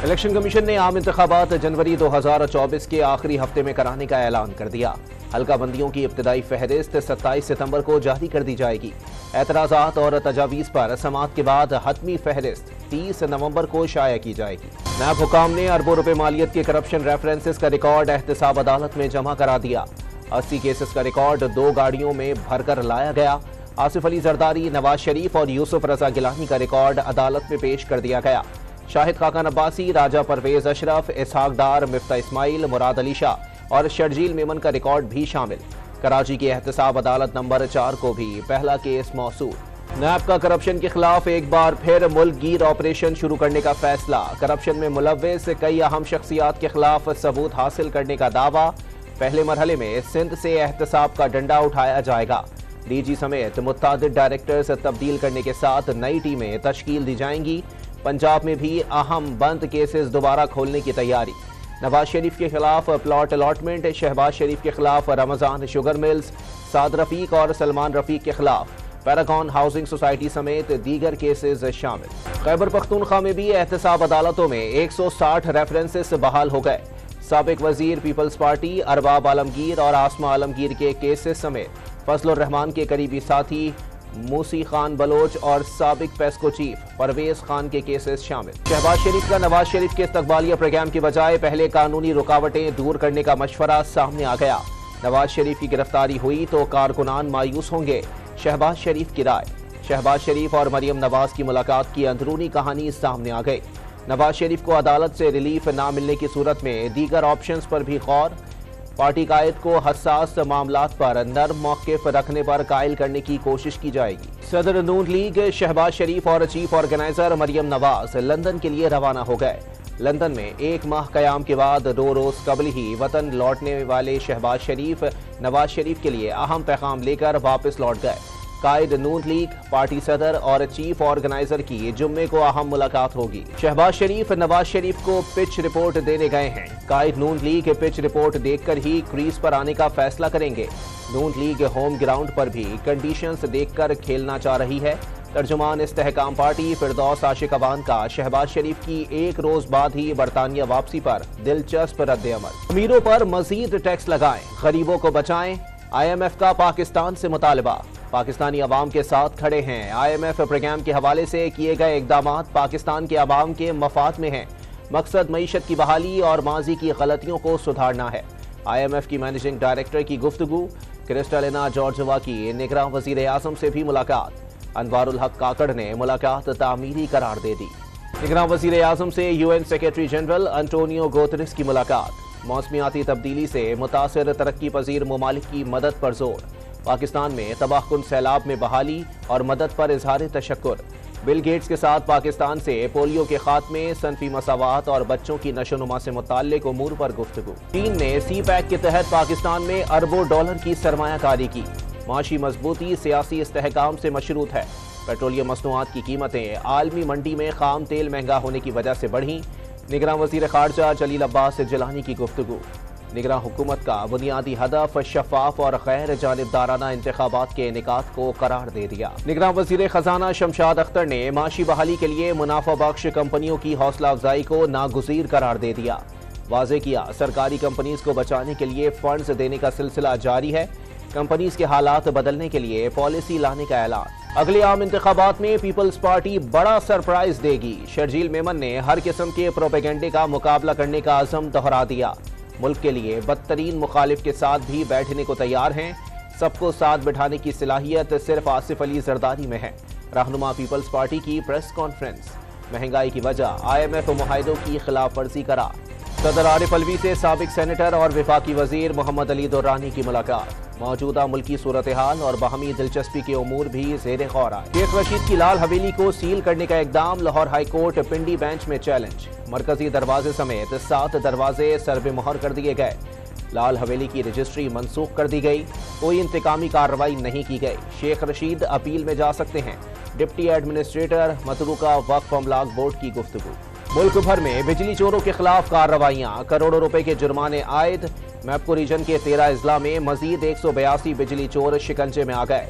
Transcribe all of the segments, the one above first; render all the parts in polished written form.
Election commission نے عام انتخابات جنوری 2024 کے آخری ہفتے میں کرانے کا اعلان کر دیا۔ حلقہ بندیوں کی ابتدائی فہرست 27 ستمبر کو جاری کر دی جائے گی۔ اعتراضات اور تجاویز پر سماعت کے بعد حتمی فہرست 30 نومبر کو شائع کی جائے گی۔ نیب حکام نے اربوں روپے مالیت کے کرپشن ریفرنسز کا ریکارڈ احتساب عدالت میں جمع کرا دیا۔ 80 کیسز کا ریکارڈ 2 گاڑیوں میں بھر کر لایا گیا۔ آصف علی زرداری، نواز شریف اور یوسف رضا گیلانی کا ریکارڈ عدالت میں پیش کر دیا گیا۔ شاہد خاقان عباسی، راجہ پرویز اشرف، اسحاق ڈار، مفتاح اسماعیل، مراد علی شاہ اور شرجیل میمن کا ریکارڈ بھی شامل۔ کراچی کی احتساب عدالت نمبر 4 کو بھی پہلا کیس موصول۔ نیب کا کرپشن کے خلاف ایک بار پھر ملک گیر آپریشن شروع کرنے کا فیصلہ۔ کرپشن میں ملوث کئی اہم شخصیات کے خلاف ثبوت حاصل کرنے کا دعویٰ۔ پہلے مرحلے میں سندھ سے احتساب کا ڈنڈا اٹھایا جائے گا۔ ڈی جی سمیت متعدد ڈائریکٹرز تبدیل کرنے کے ساتھ نئی ٹیمیں تشکیل دی جائیں گی۔ پنجاب میں بھی اہم بند کیسز دوبارہ کھولنے کی تیاری۔ نواز شریف کے خلاف پلاٹ الاٹمنٹ، شہباز شریف کے خلاف رمضان شوگر ملز، سعد رفیق اور سلمان رفیق کے خلاف پیراگون ہاؤسنگ سوسائٹی سمیت دیگر کیسز شامل۔ خیبر پختونخوا میں بھی احتساب عدالتوں میں 160 ریفرنسز بحال ہو گئے۔ سابق وزیر پیپلز پارٹی ارباب عالمگیر اور آسمہ عالمگیر کے کیسز سمیت فضل الرحمان کے قریبی ساتھی موسی خان بلوچ اور سابق پیسکو چیف پرویز خان کے کیسز شامل۔ شہباز شریف کا نواز شریف کے استقبالیہ پروگرام کی بجائے پہلے قانونی رکاوٹیں دور کرنے کا مشورہ سامنے آ گیا۔ نواز شریف کی گرفتاری ہوئی تو کارکنان مایوس ہوں گے، شہباز شریف کی رائے۔ شہباز شریف اور مریم نواز کی ملاقات کی اندرونی کہانی سامنے آ گئی۔ نواز شریف کو عدالت سے ریلیف نہ ملنے کی صورت میں دیگر آپشنز پر بھی غور۔ پارٹی قائد کو حساس معاملات پر نرم موقف رکھنے پر قائل کرنے کی کوشش کی جائے گی۔ صدر نون لیگ شہباز شریف اور chief organiser Maryam Nawaz London کے لیے روانہ ہو گئے۔ لندن میں 1 ماہ قیام کے بعد 2 روز قبل ہی وطن لوٹنے والے شہباز شریف نواز شریف کے لیے اہم پیغام لے کر واپس لوٹ گئے۔ قائد نون لیگ، پارٹی صدر اور چیف آرگنائزر کی جمعے کو اہم ملاقات ہوگی۔ شہباز شریف نواز شریف کو پچ رپورٹ دینے گئے ہیں۔ قائد نون لیگ پچ رپورٹ دیکھ کر ہی کریز پر آنے کا فیصلہ کریں گے۔ نون لیگ ہوم گراؤنڈ پر بھی کنڈیشنز دیکھ کر کھیلنا چاہ رہی ہے۔ ترجمان استحکام پارٹی فردوس عاشق اوان کا شہباز شریف کی 1 روز بعد ہی برطانیہ واپسی پر دلچسپ رد عمل۔ امیروں پر مزید ٹیکس لگائیں، غریبوں کو بچائیں، IMF کا پاکستان سے مطالبہ۔ پاکستانی عوام کے ساتھ کھڑے ہیں۔ IMF پروگرام کے حوالے سے کیے گئے اقدامات پاکستان کے عوام کے مفاد میں ہیں۔ مقصد معیشت کی بحالی اور ماضی کی غلطیوں کو سدھارنا ہے۔ IMF کی مینیجنگ ڈائریکٹر کی گفتگو۔ کرسٹالینا جارجوا کی نگراں وزیر اعظم سے بھی ملاقات۔ انوار الحق کاکڑ نے ملاقات تعمیری قرار دے دی۔ نگراں وزیر اعظم سے UN secretary general Antonio Guterres کی ملاقات۔ موسمیاتی تبدیلی سے متاثر ترقی پذیر ممالک کی مدد پر زور۔ پاکستان میں تباہ کن سیلاب میں بحالی اور مدد پر اظہار تشکر۔ بل گیٹس کے ساتھ پاکستان سے پولیو کے خاتمے، صنفی مساوات اور بچوں کی نشو و نما سے متعلق امور پر گفتگو۔ چین نے سی پیک کے تحت پاکستان میں اربوں ڈالر کی سرمایہ کاری کی۔ معاشی مضبوطی سیاسی استحکام سے مشروط ہے۔ پیٹرولیم مصنوعات کی قیمتیں عالمی منڈی میں خام تیل مہنگا ہونے کی وجہ سے بڑھیں۔ نگراں وزیر خارجہ جلیل عباس جیلانی کی گفتگو۔ نگراں حکومت کا بنیادی ہدف شفاف اور غیر جانبدارانہ انتخابات کے انعقاد کو قرار دے دیا۔ نگراں وزیر خزانہ شمشاد اختر نے معاشی بحالی کے لیے منافع بخش کمپنیوں کی حوصلہ افزائی کو ناگزیر قرار دے دیا۔ واضح کیا، سرکاری کمپنیز کو بچانے کے لیے فنڈز دینے کا سلسلہ جاری ہے۔ کمپنیز کے حالات بدلنے کے لیے پالیسی لانے کا اعلان۔ اگلے عام انتخابات میں پیپلز پارٹی بڑا سرپرائز دے گی۔ شرجیل میمن نے ہر قسم کے پروپیگنڈے کا مقابلہ کرنے کا عزم دہرا دیا۔ ملک کے لیے بدترین مخالف کے ساتھ بھی بیٹھنے کو تیار ہیں۔ سب کو ساتھ بٹھانے کی صلاحیت صرف آصف علی زرداری میں ہے۔ رہنما پیپلز پارٹی کی پریس کانفرنس۔ مہنگائی کی وجہ IMF معاہدوں کی خلاف ورزی قرار۔ صدر عارف علوی سے سابق سینیٹر اور وفاقی وزیر محمد علی درانی کی ملاقات۔ موجودہ ملکی صورتحال اور باہمی دلچسپی کے امور بھی زیر غور آئے۔ شیخ رشید کی لال حویلی کو سیل کرنے کا اقدام، Lahore high court Pindi bench میں چیلنج۔ مرکزی دروازے سمیت 7 دروازے سربے مہر کر دیے گئے۔ لال حویلی کی رجسٹری منسوخ کر دی گئی۔ کوئی انتقامی کارروائی نہیں کی گئی۔ شیخ رشید اپیل میں جا سکتے ہیں۔ ڈپٹی ایڈمنسٹریٹر متروکہ وقف املاک بورڈ کی گفتگو۔ ملک بھر میں بجلی چوروں کے خلاف کارروائیاں، کروڑوں روپے کے جرمانے عائد۔ میپکو ریجن کے 13 اضلاع میں مزید 182 بجلی چور شکنجے میں آ گئے۔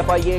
FIA,